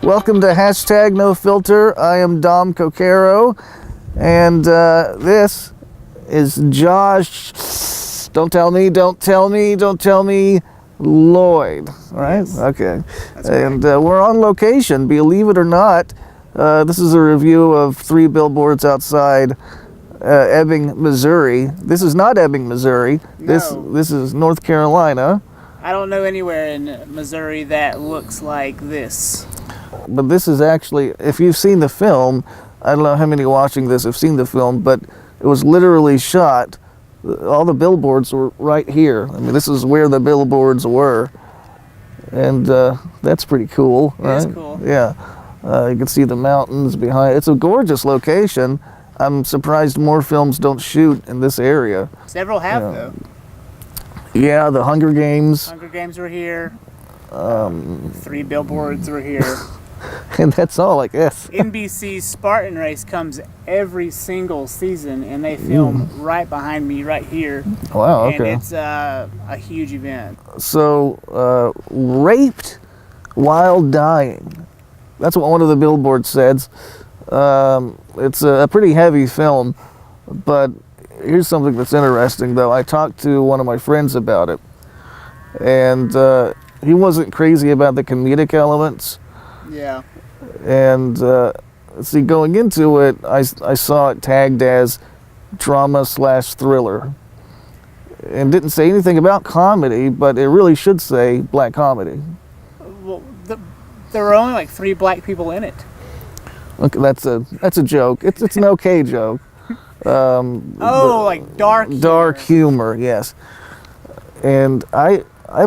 Welcome to hashtag No Filter. I am Dom Coccaro, and this is Josh. Don't tell me, Lloyd. All right? Yes. Okay. That's And we're on location, believe it or not. This is a review of 3 billboards outside Ebbing, Missouri. This is not Ebbing, Missouri. No. This is North Carolina. I don't know anywhere in Missouri that looks like this. But this is actually, if you've seen the film, I don't know how many watching this have seen the film, but it was literally shot. All the billboards were right here. I mean, this is where the billboards were. And that's pretty cool, right? It is cool. Yeah. You can see the mountains behind. It's a gorgeous location. I'm surprised more films don't shoot in this area. Several have, Yeah. though. Yeah, the Hunger Games. Hunger Games were here. 3 billboards were here. And that's all, I guess. NBC's Spartan Race comes every single season, and they film right behind me, right here. Wow, And okay. it's a huge event. So, raped while dying. That's what one of the billboards says. It's a pretty heavy film, but here's something that's interesting, though. I talked to one of my friends about it, and he wasn't crazy about the comedic elements. Yeah. And see, going into it, I saw it tagged as drama/thriller, and didn't say anything about comedy, but it really should say black comedy. Well, there were only like 3 black people in it. Okay, that's a joke. It's an okay joke. Like dark humor. Dark humor, yes. And I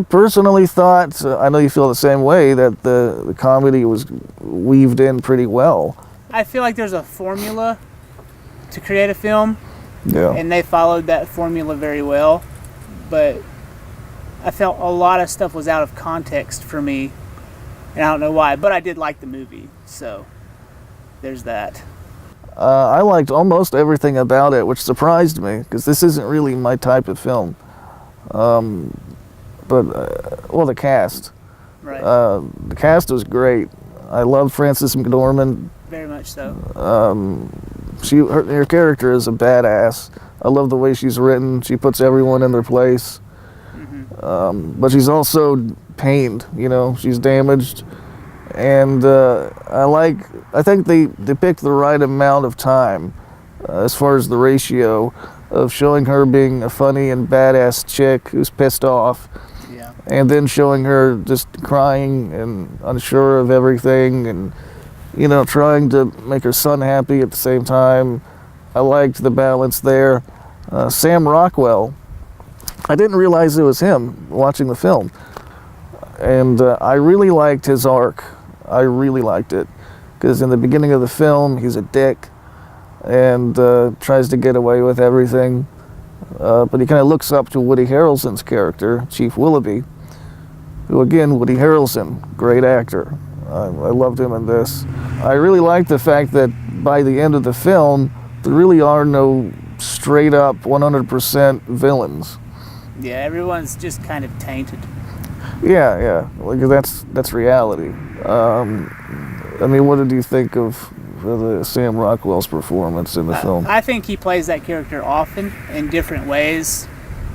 personally thought, I know you feel the same way, that the comedy was weaved in pretty well. I feel like there's a formula to create a film, Yeah. and they followed that formula very well, but I felt a lot of stuff was out of context for me, and I don't know why, but I did like the movie, so there's that. I liked almost everything about it, which surprised me, because this isn't really my type of film. But the cast. Right. The cast was great. I love Frances McDormand. Very much so. Her character is a badass. I love the way she's written. She puts everyone in their place. But she's also pained, she's damaged. And I think they depict the right amount of time as far as the ratio of showing her being a funny and badass chick who's pissed off, Yeah. and then showing her just crying and unsure of everything, and trying to make her son happy at the same time. I liked the balance there. Sam Rockwell, I didn't realize it was him watching the film, and I really liked his arc. I really liked it, because in the beginning of the film he's a dick and tries to get away with everything, but he kind of looks up to Woody Harrelson's character, Chief Willoughby, who, again, Woody Harrelson, great actor. I loved him in this. I really liked the fact that by the end of the film there really are no straight up 100% villains. Yeah, everyone's just kind of tainted. Yeah, that's reality. What did you think of Sam Rockwell's performance in the film? I think he plays that character often in different ways.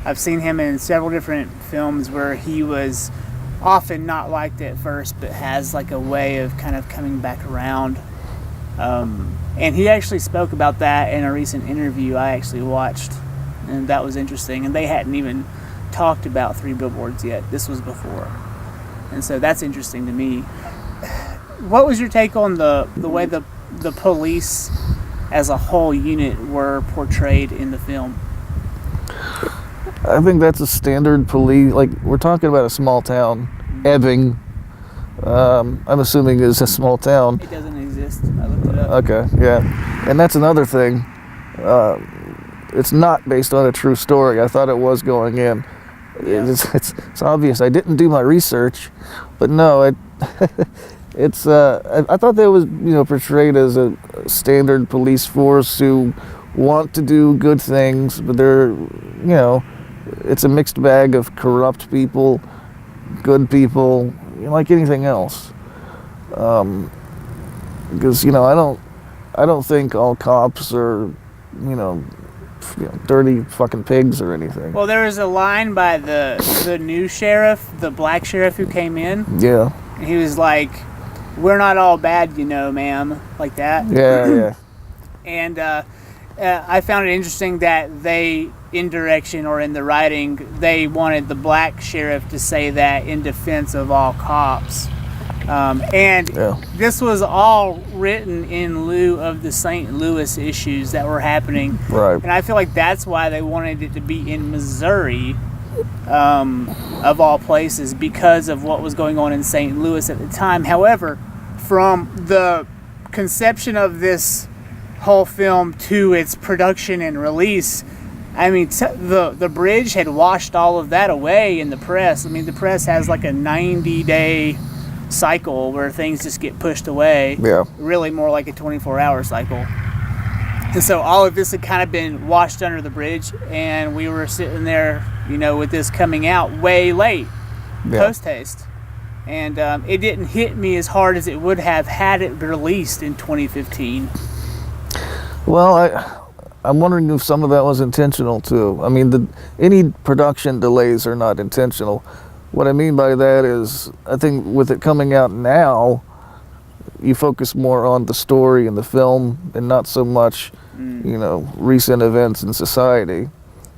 I've seen him in several different films where he was often not liked at first, but has like a way of kind of coming back around. And he actually spoke about that in a recent interview I actually watched, and that was interesting. And they hadn't even talked about 3 billboards yet. This was before. And so that's interesting to me. What was your take on the way the police as a whole unit were portrayed in the film? I think that's a standard police, like, we're talking about a small town. Ebbing, I'm assuming, is a small town. It doesn't exist. I looked it up. Okay, yeah. And that's another thing. It's not based on a true story. I thought it was going in. Yeah. It's obvious. I didn't do my research, but no, it's I thought that was portrayed as a standard police force who want to do good things, but they're it's a mixed bag of corrupt people, good people, like anything else. Because I don't think all cops are dirty fucking pigs or anything. Well, there was a line by the new sheriff, the black sheriff who came in. Yeah. And he was like, "We're not all bad, ma'am," like that. Yeah. And I found it interesting that they, in direction or in the writing, they wanted the black sheriff to say that in defense of all cops. This was all written in lieu of the St. Louis issues that were happening. Right. And I feel like that's why they wanted it to be in Missouri, of all places, because of what was going on in St. Louis at the time. However, from the conception of this whole film to its production and release, I mean, the bridge had washed all of that away in the press. I mean, the press has like a 90-day cycle where things just get pushed away. Yeah. Really more like a 24-hour cycle. And so all of this had kind of been washed under the bridge, and we were sitting there, with this coming out way late, post-haste. And it didn't hit me as hard as it would have had it released in 2015. Well, I'm wondering if some of that was intentional too. I mean, any production delays are not intentional. What I mean by that is, I think with it coming out now, you focus more on the story and the film and not so much, recent events in society.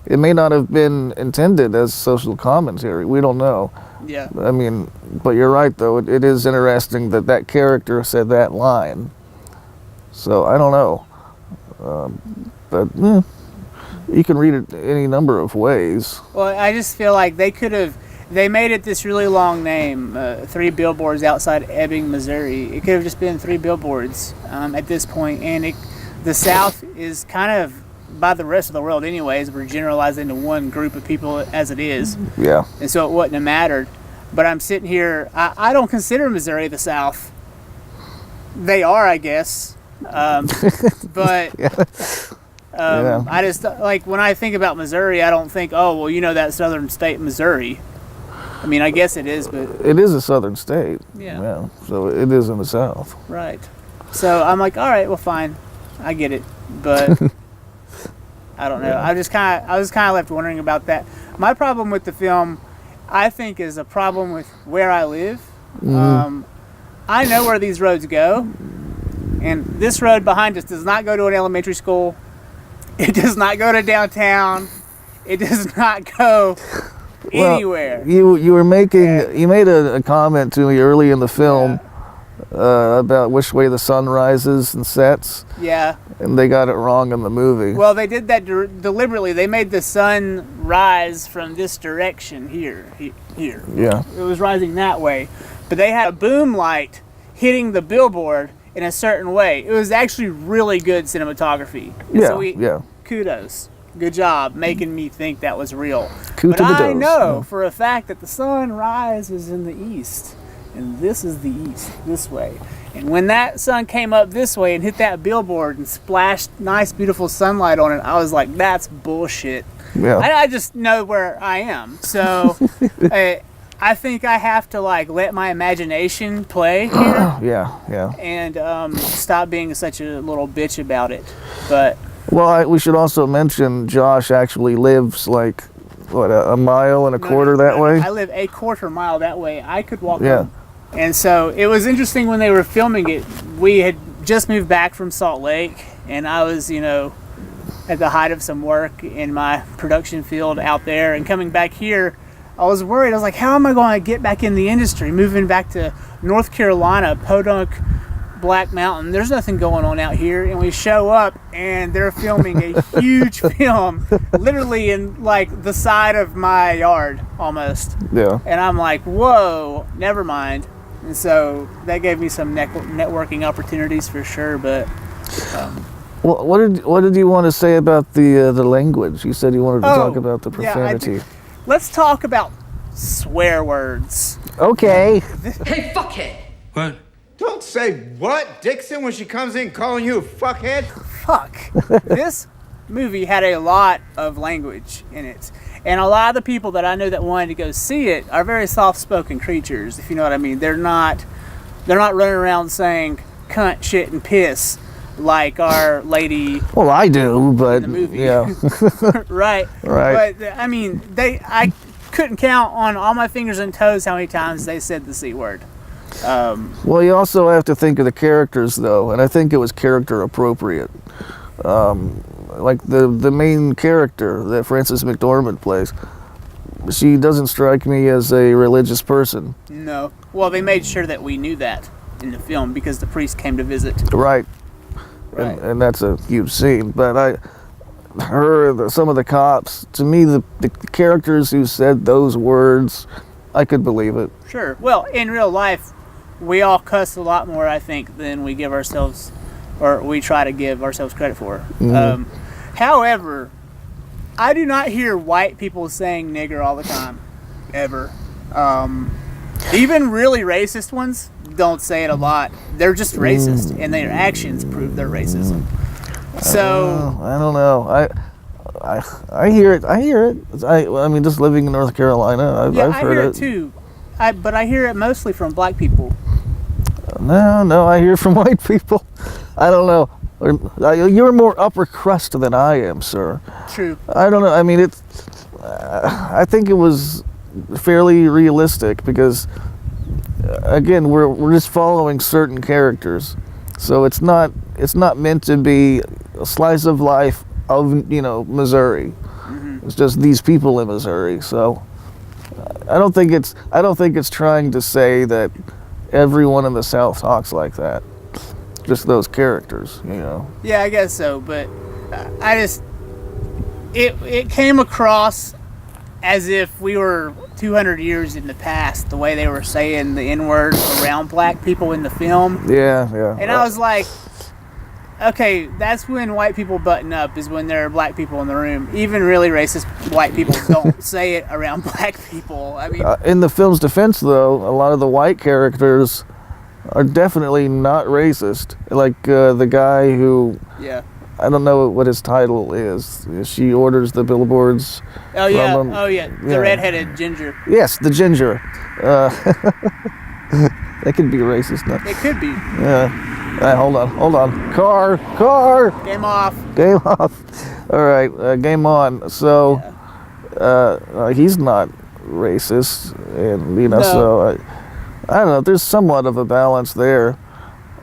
It may not have been intended as social commentary. We don't know. Yeah. I mean, but you're right, though. It is interesting that character said that line. So, I don't know. But you can read it any number of ways. Well, I just feel like they made it this really long name, 3 billboards outside Ebbing, Missouri. It could have just been 3 billboards at this point. And the South is kind of, by the rest of the world anyways, we're generalizing to one group of people as it is. Yeah. And so it wouldn't have mattered. But I'm sitting here, I don't consider Missouri the South. They are, I guess. But I just, like, when I think about Missouri, I don't think, oh, well, that southern state, Missouri. I mean, I guess it is, but... It is a southern state. Yeah. So it is in the South. Right. So I'm like, all right, well, fine. I get it. But I don't know. I was kind of left wondering about that. My problem with the film, I think, is a problem with where I live. I know where these roads go. And this road behind us does not go to an elementary school. It does not go to downtown. It does not go anywhere. You made a comment to me early in the film about which way the sun rises and sets. Yeah. And they got it wrong in the movie. Well, they did that deliberately. They made the sun rise from this direction here. Yeah. It was rising that way. But they had a boom light hitting the billboard in a certain way. It was actually really good cinematography. Kudos. Good job making me think that was real. But I know for a fact that the sun rises in the east. And this is the east, this way. And when that sun came up this way and hit that billboard and splashed nice, beautiful sunlight on it, I was like, that's bullshit. Yeah. I just know where I am. So I think I have to let my imagination play here. Yeah. And stop being such a little bitch about it. But we should also mention Josh actually lives a mile and a quarter that way. I live a quarter mile that way. I could walk home. And so it was interesting when they were filming it. We had just moved back from Salt Lake, and I was, at the height of some work in my production field out there, and coming back here, I was worried. I was like, how am I going to get back in the industry? Moving back to North Carolina, Podunk, Black Mountain, there's nothing going on out here. And we show up, and they're filming a huge film, literally in the side of my yard almost. Yeah. And I'm like, whoa, never mind. And so that gave me some networking opportunities for sure. But well, what did you want to say about the language? You said you wanted to talk about the profanity. Yeah, let's talk about swear words. Okay. Hey, fuckhead. What? Don't say what, Dixon, when she comes in calling you a fuckhead. Fuck. This movie had a lot of language in it. And a lot of the people that I know that wanted to go see it are very soft-spoken creatures, if you know what I mean. They're not They're not running around saying cunt, shit, and piss like our lady. Well, I do, but in the movie. yeah. Right. Right. But I mean, I couldn't count on all my fingers and toes how many times they said the C word. Well, you also have to think of the characters, though, and I think it was character appropriate. Like the main character that Frances McDormand plays, she doesn't strike me as a religious person. No. Well, they made sure that we knew that in the film because the priest came to visit. Right. Right. And that's a huge scene. But some of the cops, to me, the characters who said those words, I could believe it. Sure. Well, in real life, we all cuss a lot more, I think, than we give ourselves, or we try to give ourselves credit for. Mm-hmm. However, I do not hear white people saying nigger all the time, ever. Even really racist ones don't say it a lot. They're just racist, and their actions prove their racism. So I don't know. I hear it. I mean, just living in North Carolina, I've I heard hear it it too. But I hear it mostly from black people. No, I hear it from white people. I don't know. You're more upper crust than I am, sir. True. I don't know. I mean, I think it was fairly realistic because, again, we're just following certain characters, so it's not meant to be a slice of life of Missouri. Mm-hmm. It's just these people in Missouri. So I don't think it's trying to say that everyone in the South talks like that. Just those characters, Yeah, I guess so, but it came across as if we were 200 years in the past, the way they were saying the N-word around black people in the film. Yeah. And I was like, okay, that's when white people button up, is when there are black people in the room. Even really racist white people don't say it around black people. I mean, in the film's defense, though, a lot of the white characters are definitely not racist. Like the guy who, yeah, I don't know what his title is. She orders the billboards. Oh yeah, the redheaded ginger. Yes, the ginger. That could be racist, no? It could be. Yeah. Hold on. Car. Game off. All right, game on. So, he's not racist, and No. so I don't know. There's somewhat of a balance there.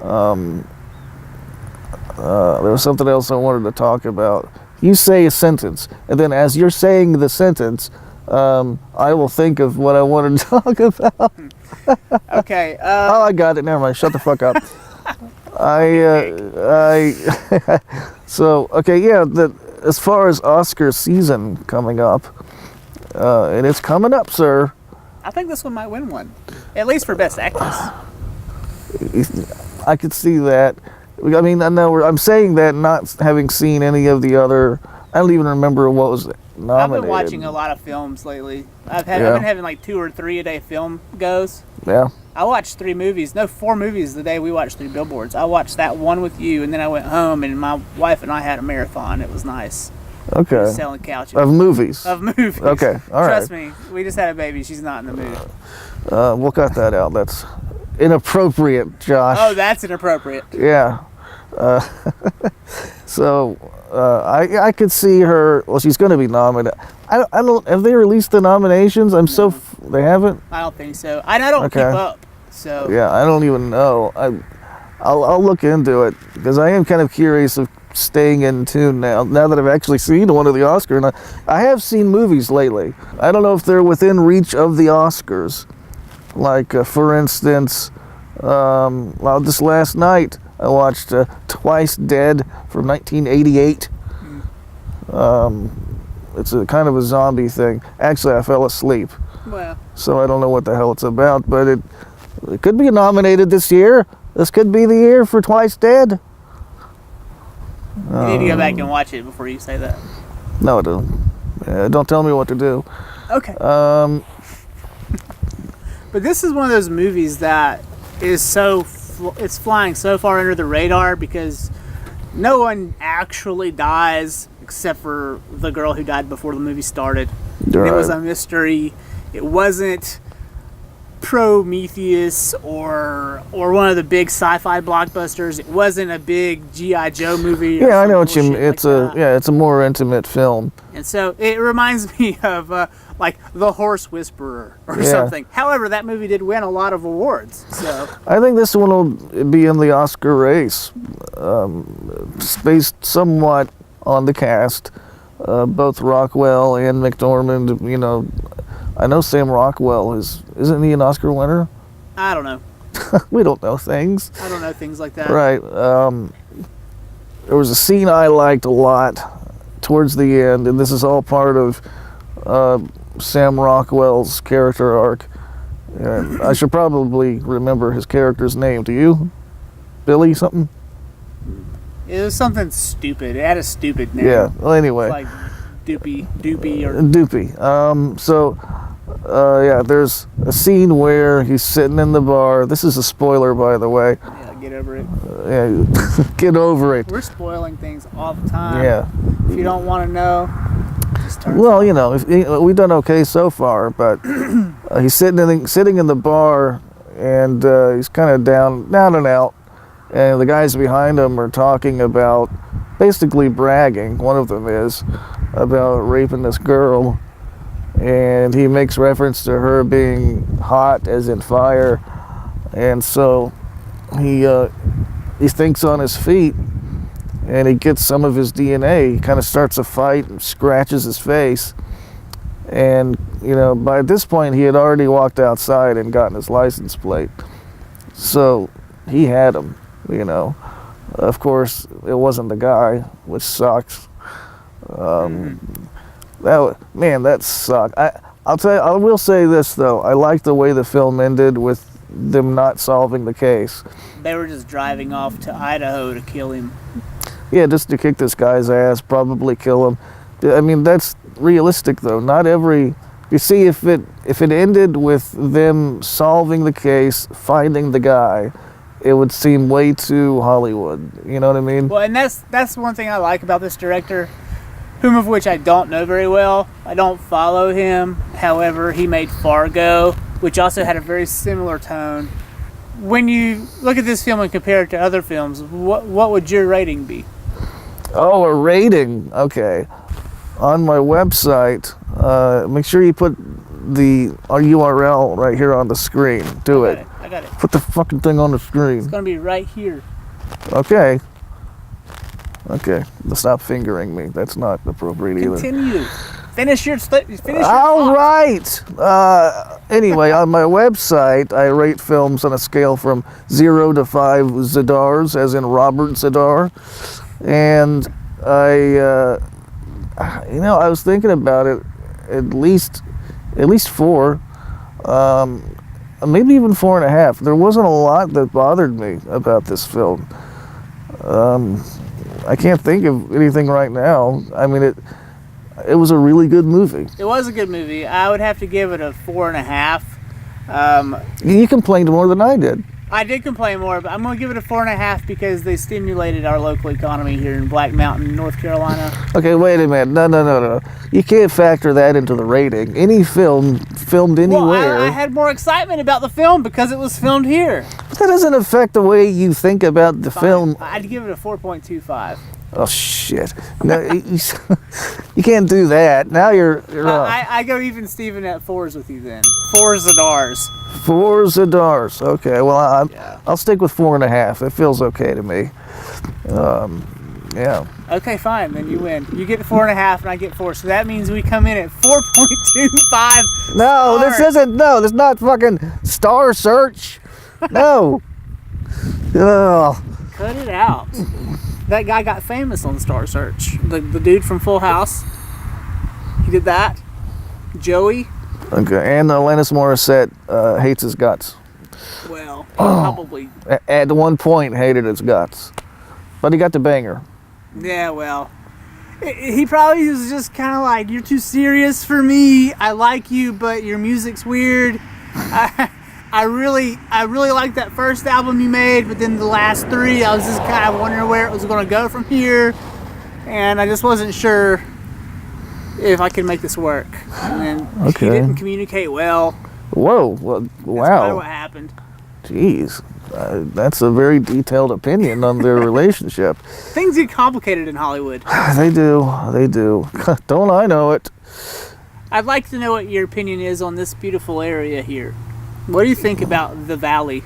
There was something else I wanted to talk about. You say a sentence, and then as you're saying the sentence, I will think of what I want to talk about. Okay. Oh, I got it. Never mind. Shut the fuck up. So, okay, yeah, as far as Oscar season coming up, and it's coming up, sir. I think this one might win one, at least for Best Actress. I could see that. I mean, I know I'm saying that not having seen any of the other. I don't even remember what was nominated. I've been watching a lot of films lately. I've been having like 2 or 3 a day film goes. Yeah. I watched 4 movies the day we watched 3 Billboards. I watched that one with you, and then I went home, and my wife and I had a marathon. It was nice. Okay. Selling couches. Of movies. Okay, all right. Trust me, we just had a baby. She's not in the mood. We'll cut that out. That's inappropriate, Josh. Oh, that's inappropriate. Yeah. So I could see her. Well, she's going to be nominated. I don't. Have they released the nominations? They haven't. I don't think so. I don't keep up. So yeah, I don't even know. I'll look into it because I am kind of curious of staying in tune now that I've actually seen one of the Oscars. And I have seen movies lately. I don't know if they're within reach of the Oscars. Like, for instance, just last night I watched Twice Dead from 1988. It's a kind of a zombie thing. Actually, I fell asleep. Well. So I don't know what the hell it's about, but it could be nominated this year. This could be the year for Twice Dead. You need to go back and watch it before you say that. No, don't tell me what to do. Okay. But this is one of those movies that is it's flying so far under the radar because no one actually dies except for the girl who died before the movie started. Right. It was a mystery. It wasn't Prometheus or one of the big sci-fi blockbusters. It wasn't a big G.I. Joe movie. Yeah, I know what you mean. It's it's a more intimate film. And so it reminds me of like The Horse Whisperer or Yeah. something. However, that movie did win a lot of awards. So I think this one will be in the Oscar race, based somewhat on the cast. Both Rockwell and McDormand, you know, I know Sam Rockwell isn't he an Oscar winner? I don't know. We don't know things. I don't know things like that. Right. There was a scene I liked a lot towards the end, and this is all part of Sam Rockwell's character arc. And I should probably remember his character's name. Do you? Billy something? It was something stupid. It had a stupid name. Yeah. Well, anyway. Like Doopy or Doopy. Yeah, there's a scene where he's sitting in the bar. This is a spoiler, by the way. yeah, get over it. Yeah, get over it. We're spoiling things all the time. Yeah. If you don't want to know, just turn. Well, you know, we've done okay so far, but he's sitting in the bar, and he's kind of down and out, and the guys behind him are talking about, basically bragging. One of them is about raping this girl, and he makes reference to her being hot, as in fire, and so he thinks on his feet, and he gets some of his DNA. He kind of starts a fight and scratches his face, and you know, by this point he had already walked outside and gotten his license plate, so he had him. You know, of course it wasn't the guy, which sucks. That sucked. I will say this though. I like the way the film ended with them not solving the case. They were just driving off to Idaho to kill him. Yeah, just to kick this guy's ass, probably kill him. I mean, that's realistic though. Not every. You see, if it ended with them solving the case, finding the guy, it would seem way too Hollywood. You know what I mean? Well, and that's one thing I like about this director, whom of which I don't know very well. I don't follow him. However, he made Fargo, which also had a very similar tone. When you look at this film and compare it to other films, what would your rating be? Oh, a rating. Okay. On my website, make sure you put the URL right here on the screen. I got it. Put the fucking thing on the screen. It's going to be right here. Okay. Stop fingering me. That's not appropriate either. Continue. Finish your All thought. right. Anyway, on my website, I rate films on a scale from 0 to 5 Zadars, as in Robert Zadar. And I was thinking about it, at least 4, maybe even 4.5. There wasn't a lot that bothered me about this film. I can't think of anything right now. I mean, it was a really good movie. It was a good movie. I would have to give it a 4.5. You complained more than I did. I did complain more, but I'm going to give it a 4.5 because they stimulated our local economy here in Black Mountain, North Carolina. Okay, wait a minute. No. You can't factor that into the rating. Any film filmed anywhere. Well, I had more excitement about the film because it was filmed here. But that doesn't affect the way you think about the film. I'd give it a 4.25. Oh, shit. No, you can't do that. Now you're off. I go even Steven at 4s with you then. 4 Zadars. 4 Zadars. Okay, well, I'll stick with 4.5. It feels okay to me. Yeah. Okay, fine. Then you win. You get 4.5 and I get 4. So that means we come in at 4.25. No, this isn't. No, this is not fucking Star Search. No. Ugh. Cut it out. That guy got famous on Star Search. The dude from Full House. He did that. Joey. Okay, and Alanis Morissette hates his guts. Well, probably. At one point, hated his guts. But he got the banger. Yeah, well. He probably was just kind of like, you're too serious for me. I like you, but your music's weird. I really liked that first album you made, but then the last 3, I was just kind of wondering where it was going to go from here, and I just wasn't sure if I could make this work. And then he didn't communicate well Whoa, well, That's kind of what wow. happened. Jeez. That's a very detailed opinion on their relationship. Things get complicated in Hollywood. They do. They do. Don't I know it? I'd like to know what your opinion is on this beautiful area here. What do you think about the valley?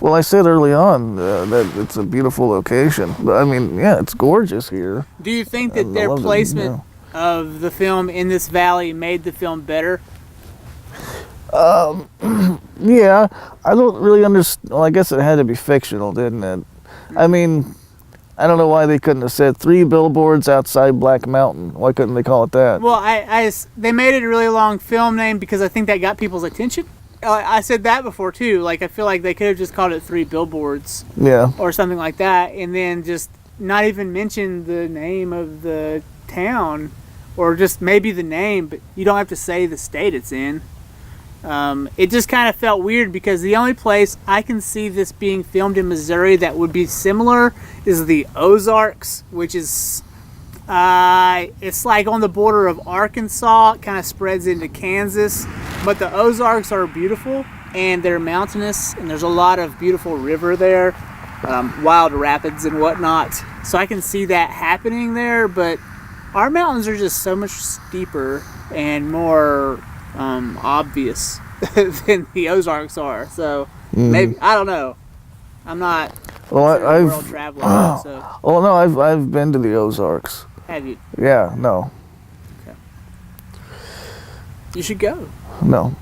Well, I said early on that it's a beautiful location. But I mean, yeah, it's gorgeous here. Do you think that I their love it, placement of the film in this valley made the film better? Yeah, I don't really understand. Well, I guess it had to be fictional, didn't it? I mean, I don't know why they couldn't have said 3 billboards outside Black Mountain. Why couldn't they call it that? Well, they made it a really long film name because I think that got people's attention. I said that before too. Like, I feel like they could have just called it 3 billboards Yeah. or something like that, and then just not even mention the name of the town, or just maybe the name, but you don't have to say the state it's in. It just kind of felt weird because the only place I can see this being filmed in Missouri that would be similar is the Ozarks, which is it's like on the border of Arkansas. It kind of spreads into Kansas, but the Ozarks are beautiful and they're mountainous, and there's a lot of beautiful river there, wild rapids and whatnot. So I can see that happening there, but our mountains are just so much steeper and more obvious than the Ozarks are. So maybe, I don't know. I'm not a world traveler. So Oh no, I've been to the Ozarks. have you? Yeah, no, You should go. no.